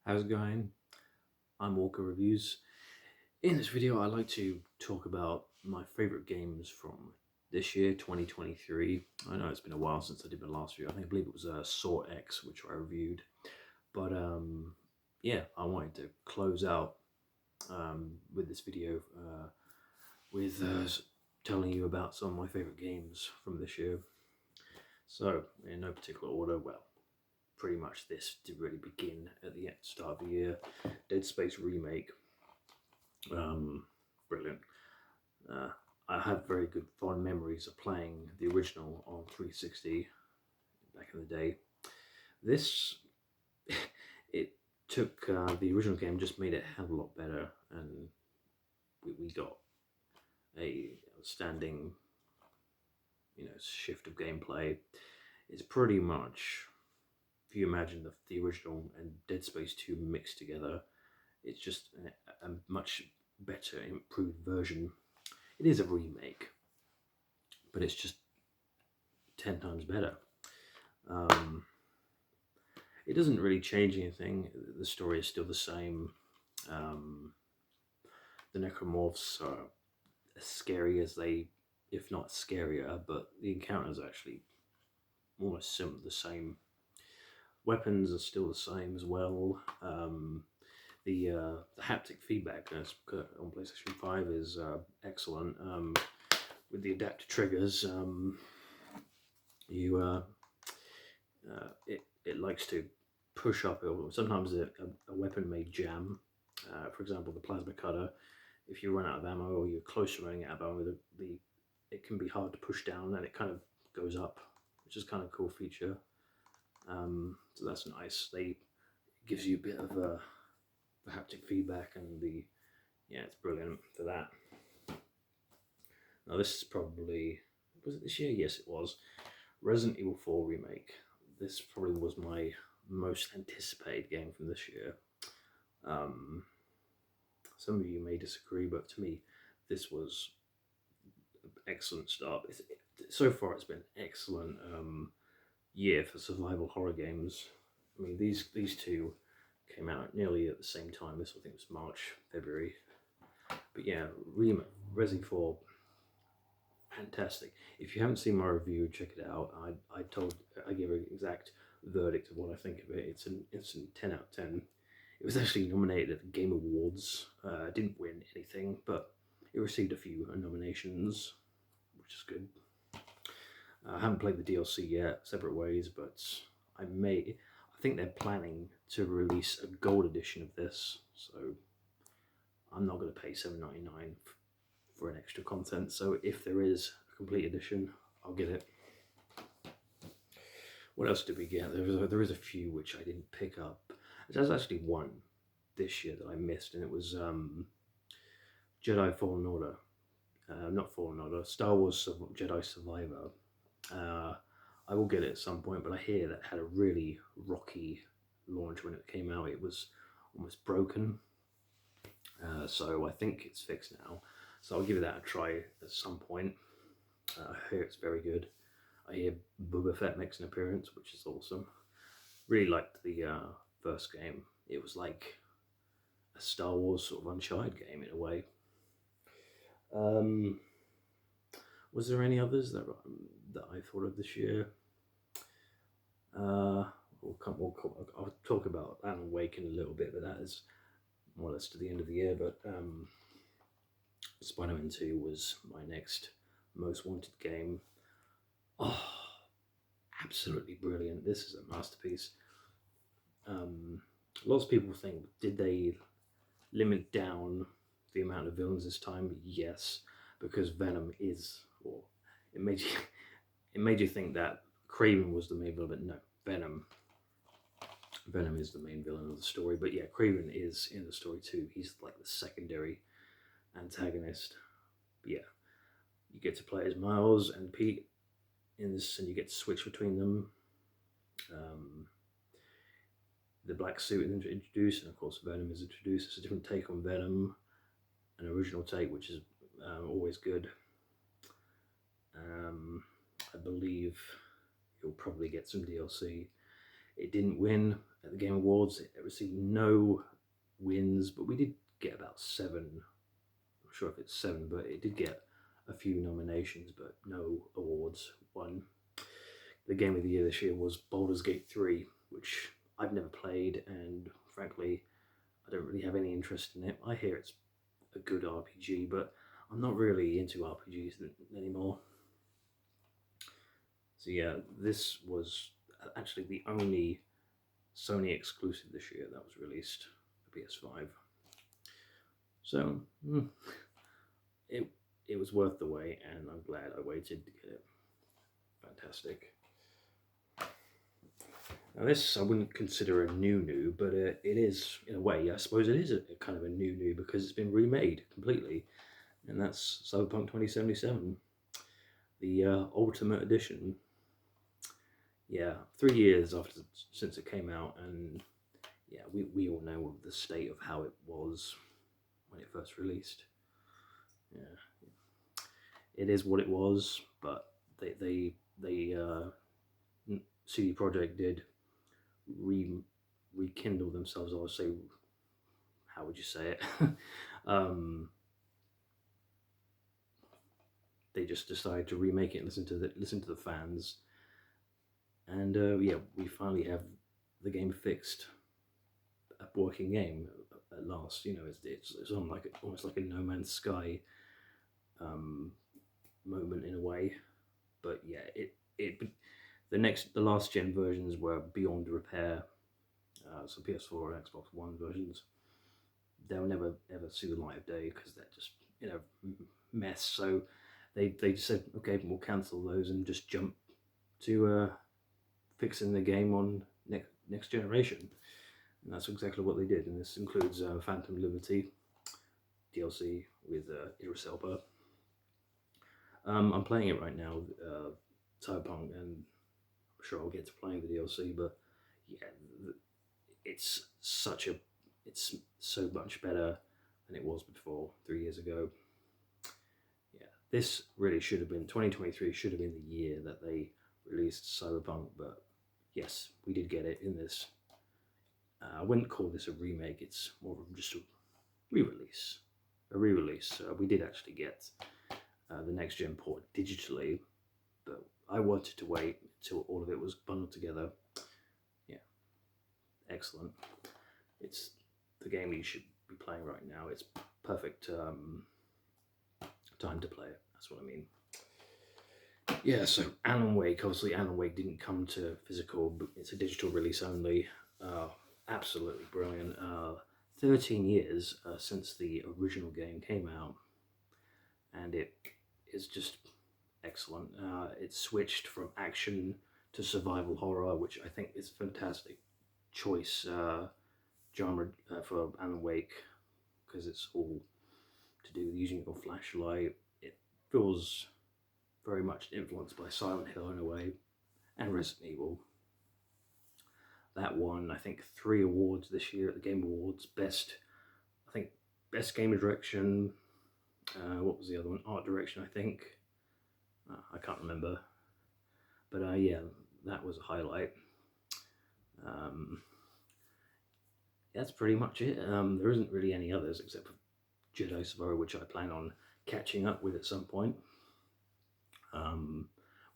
How's it going? I'm Walker Reviews. In this video, I'd like to talk about my favorite games from this year, 2023. I know it's been a while since I did my last video. I believe it was Saw X, which I reviewed. But yeah, I wanted to close out with this video with telling you about some of my favorite games from this year. So, in no particular order, well, pretty much this did really begin at the start of the year. Dead Space Remake, brilliant. I have very good fond memories of playing the original on 360 back in the day. This, it took the original game, just made it a hell of a lot better, and we got a outstanding, shift of gameplay. It's pretty much, if you imagine the original and Dead Space 2 mixed together, it's just a much better, improved version. It is a remake, but it's just 10 times better. It doesn't really change anything. The story is still the same. The necromorphs are as scary as they, if not scarier, but the encounters are actually almost the same. Weapons are still the same as well. The haptic feedback on PlayStation 5 is excellent. With the adaptive triggers, it likes to push up. Sometimes a weapon may jam. For example, the plasma cutter. If you run out of ammo or you're close to running out of ammo, it can be hard to push down, and it kind of goes up, which is kind of a cool feature. So that's nice. It gives you a bit of the haptic feedback, and it's brilliant for that. Now this is probably, was it this year? Yes, it was. Resident Evil 4 Remake. This probably was my most anticipated game from this year. Some of you may disagree, but to me, this was an excellent start. So far, it's been an excellent year for survival horror games. I mean, these two came out nearly at the same time. This, I think, was March, February. But yeah, Resi 4, fantastic. If you haven't seen my review, check it out. I gave an exact verdict of what I think of it. It's an instant 10 out of 10. It was actually nominated at the Game Awards. Didn't win anything, but it received a few nominations, which is good. I haven't played the DLC yet, Separate Ways, but I think they're planning to release a gold edition of this, so I'm not going to pay $7.99 for an extra content. So if there is a complete edition, I'll get it. What else did we get? There is a few which I didn't pick up. There's actually one this year that I missed, and it was Jedi Fallen Order. Not Fallen Order, Star Wars Jedi Survivor. I will get it at some point, but I hear that had a really rocky launch when it came out. It was almost broken. So I think it's fixed now. So I'll give that a try at some point. I hear it's very good. I hear Boba Fett makes an appearance, which is awesome. Really liked the first game. It was like a Star Wars sort of Uncharted game in a way. Was there any others that I thought of this year? I'll talk about Alan Wake in a little bit, but that is more or less to the end of the year. But Spider-Man 2 was my next most wanted game. Oh, absolutely brilliant. This is a masterpiece. Lots of people think, did they limit down the amount of villains this time? Yes, because Venom is, or it made you think that Kraven was the main villain, but no, Venom is the main villain of the story. But yeah, Kraven is in the story too. He's like the secondary antagonist. But yeah, you get to play as Miles and Pete in this, and you get to switch between them. The black suit is introduced, and of course Venom is introduced. It's a different take on Venom, an original take, which is always good. I believe you'll probably get some DLC. It didn't win at the Game Awards. It received no wins, but we did get about 7. I'm not sure if it's 7, but it did get a few nominations, but no awards won. The game of the year this year was Baldur's Gate 3, which I've never played, and frankly, I don't really have any interest in it. I hear it's a good RPG, but I'm not really into RPGs anymore. So yeah, this was actually the only Sony exclusive this year that was released for PS5. So it was worth the wait, and I'm glad I waited to get it. Fantastic. Now this I wouldn't consider a new, but it is in a way. I suppose it is a kind of a new because it's been remade completely, and that's Cyberpunk 2077, the Ultimate Edition. Yeah, 3 years since it came out, and yeah, we all know the state of how it was when it first released. Yeah, it is what it was, but they CD Projekt did rekindle themselves. I would say, how would you say it? They just decided to remake it and listen to the fans, and yeah, we finally have the game fixed, a working game at last. You know, it's on like almost like a No Man's Sky moment in a way, but yeah, the last gen versions were beyond repair. So PS4 and Xbox One versions, they'll never ever see the light of day because they're just mess. So they just said, okay, we'll cancel those and just jump to fixing the game on next generation. And that's exactly what they did. And this includes Phantom Liberty DLC with Idris Elba. I'm playing it right now, Cyberpunk, and I'm sure I'll get to playing the DLC. But yeah, it's so much better than it was before 3 years ago. Yeah, this really should have been 2023. Should have been the year that they released Cyberpunk, but yes, we did get it in this. I wouldn't call this a remake. It's more of just a re-release. We did actually get the next gen port digitally, but I wanted to wait until all of it was bundled together. Yeah, excellent. It's the game you should be playing right now. It's perfect time to play it. That's what I mean. Yeah, so Alan Wake. Obviously, Alan Wake didn't come to physical, but it's a digital release only. Absolutely brilliant. 13 years since the original game came out, and it is just excellent. It switched from action to survival horror, which I think is a fantastic choice genre for Alan Wake, because it's all to do with using your flashlight. It feels very much influenced by Silent Hill in a way, and Resident Evil. That won, I think, 3 awards this year at the Game Awards. Best game direction. What was the other one? Art direction, I think. I can't remember. But yeah, that was a highlight. That's pretty much it. There isn't really any others except for Jedi Survivor, which I plan on catching up with at some point.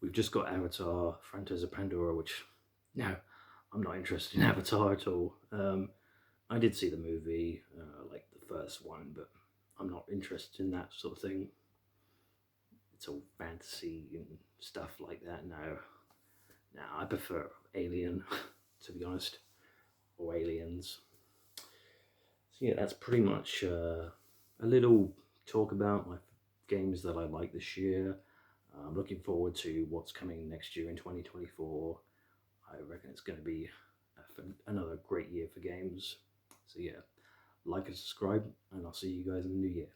We've just got Avatar, Frontiers of Pandora, which, no, I'm not interested in Avatar at all. I did see the movie, like the first one, but I'm not interested in that sort of thing. It's all fantasy and stuff like that. No, I prefer Alien, to be honest, or Aliens. So yeah, that's pretty much a little talk about my games that I like this year. I'm looking forward to what's coming next year in 2024. I reckon it's going to be another great year for games. So yeah, like and subscribe, and I'll see you guys in the new year.